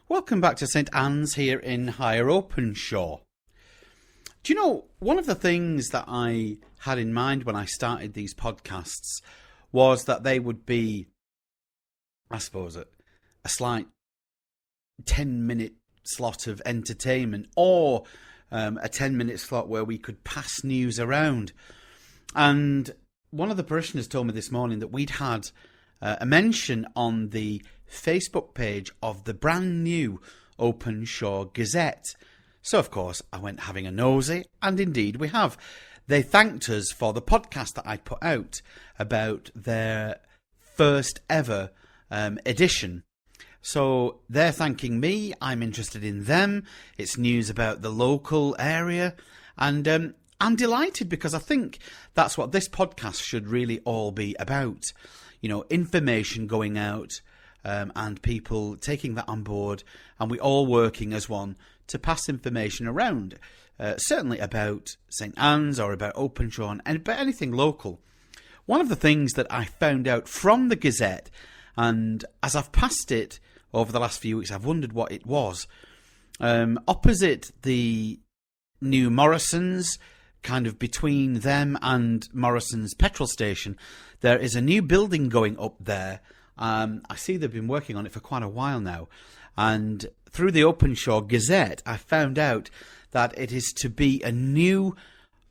Welcome back to St Anne's here in Higher Openshaw. Do you know, one of the things that I had in mind when I started these podcasts was that they would be, I suppose, a slight 10-minute slot of entertainment or a 10-minute slot where we could pass news around. And one of the parishioners told me this morning that we'd had a mention on the Facebook page of the brand new Openshaw Gazette. So, of course, I went having a nosy, and indeed we have. They thanked us for the podcast that I put out about their first ever edition. So they're thanking me, I'm interested in them, it's news about the local area, and I'm delighted because I think that's what this podcast should really all be about. You know, information going out, and people taking that on board, and we all working as one to pass information around, certainly about St Anne's or about Openshaw and about anything local. One of the things that I found out from the Gazette, and as I've passed it over the last few weeks, I've wondered what it was. Opposite the new Morrison's, kind of between them and Morrison's petrol station, there is a new building going up there. I see they've been working on it for quite a while now. And through the Openshaw Gazette, I found out that it is to be a new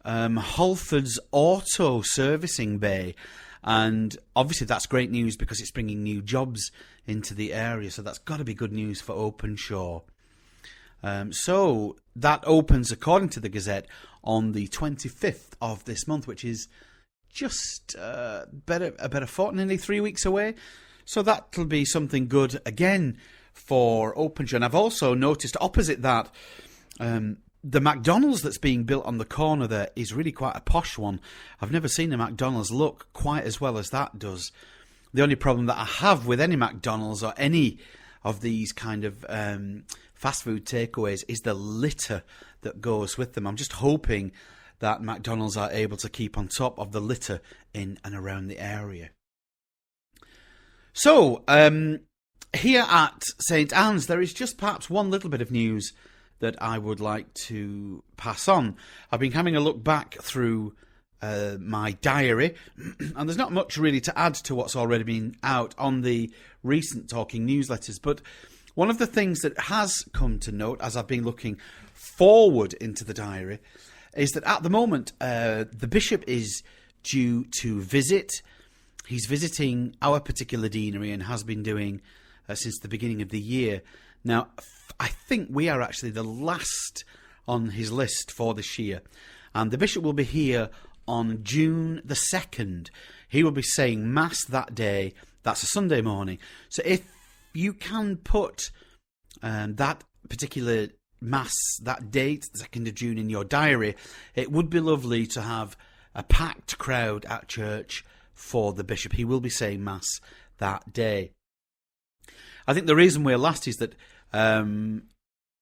Halfords Auto servicing bay. And obviously that's great news because it's bringing new jobs into the area. So that's got to be good news for Openshaw. So that opens, according to the Gazette, on the 25th of this month, which is just about a fortnight, nearly 3 weeks away. So that'll be something good again for Openshaw. And I've also noticed opposite that, the McDonald's that's being built on the corner there is really quite a posh one. I've never seen a McDonald's look quite as well as that does. The only problem that I have with any McDonald's or any of these kind of fast food takeaways is the litter that goes with them. I'm just hoping that McDonald's are able to keep on top of the litter in and around the area. So, here at St Anne's, there is just perhaps one little bit of news that I would like to pass on. I've been having a look back through my diary, and there's not much really to add to what's already been out on the recent Talking newsletters, but one of the things that has come to note as I've been looking forward into the diary is that at the moment the Bishop is due to visit. He's visiting our particular deanery and has been doing since the beginning of the year. Now, I think we are actually the last on his list for this year. And the Bishop will be here on June the 2nd. He will be saying Mass that day. That's a Sunday morning. So if you can put that particular Mass, that date, the 2nd of June, in your diary, it would be lovely to have a packed crowd at church for the Bishop. He will be saying Mass that day. I think the reason we're last is that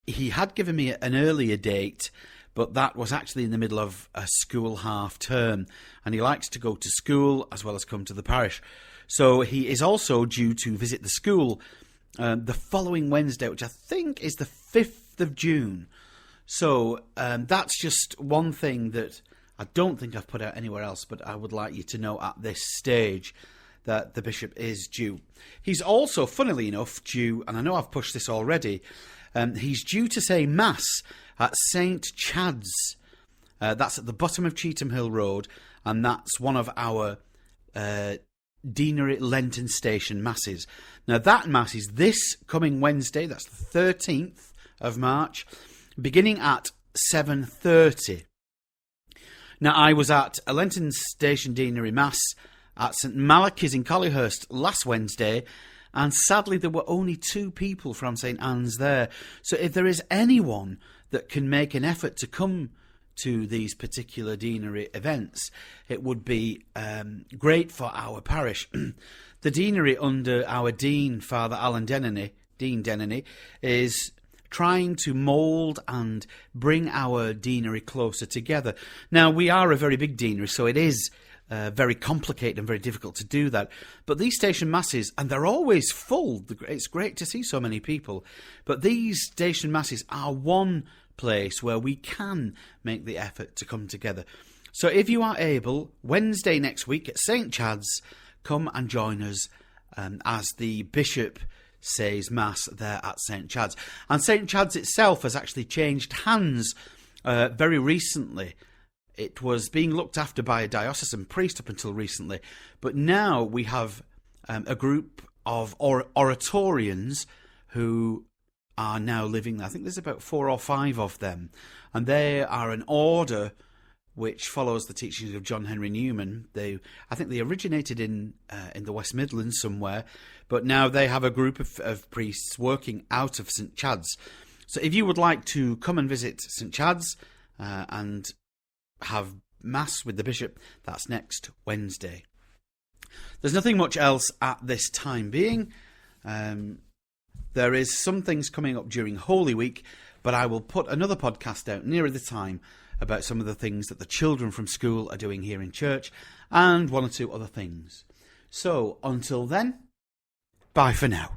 he had given me an earlier date, but that was actually in the middle of a school half term, and he likes to go to school as well as come to the parish. So he is also due to visit the school the following Wednesday, which I think is the 5th of June. So that's just one thing that I don't think I've put out anywhere else, but I would like you to know at this stage that the Bishop is due. He's also, funnily enough, due, and I know I've pushed this already, he's due to say Mass at St Chad's. That's at the bottom of Cheetham Hill Road, and that's one of our Deanery Lenten Station Masses. Now that Mass is this coming Wednesday, that's the 13th of March, beginning at 7:30. Now, I was at a Lenten Station Deanery Mass at St Malachy's in Collyhurst last Wednesday, and sadly there were only 2 people from St Anne's there. So if there is anyone that can make an effort to come to these particular deanery events, it would be great for our parish. The deanery under our Dean, Father Alan Dean Denany, is trying to mould and bring our deanery closer together. Now, we are a very big deanery, so it is very complicated and very difficult to do that. But these station masses, and they're always full. It's great to see so many people. But these station masses are one place where we can make the effort to come together. So if you are able, Wednesday next week at St. Chad's, come and join us as the Bishop says Mass there at St. Chad's. And St. Chad's itself has actually changed hands very recently. It was being looked after by a diocesan priest up until recently, but now we have a group of oratorians who are now living there. I think there's about 4 or 5 of them, and they are an order which follows the teachings of John Henry Newman. I think they originated in the West Midlands somewhere, but now they have a group of priests working out of St. Chad's. So if you would like to come and visit St. Chad's and have Mass with the Bishop, that's next Wednesday. There's nothing much else at this time being. There is some things coming up during Holy Week, but I will put another podcast out nearer the time about some of the things that the children from school are doing here in church, and 1 or 2 other things. So, until then, bye for now.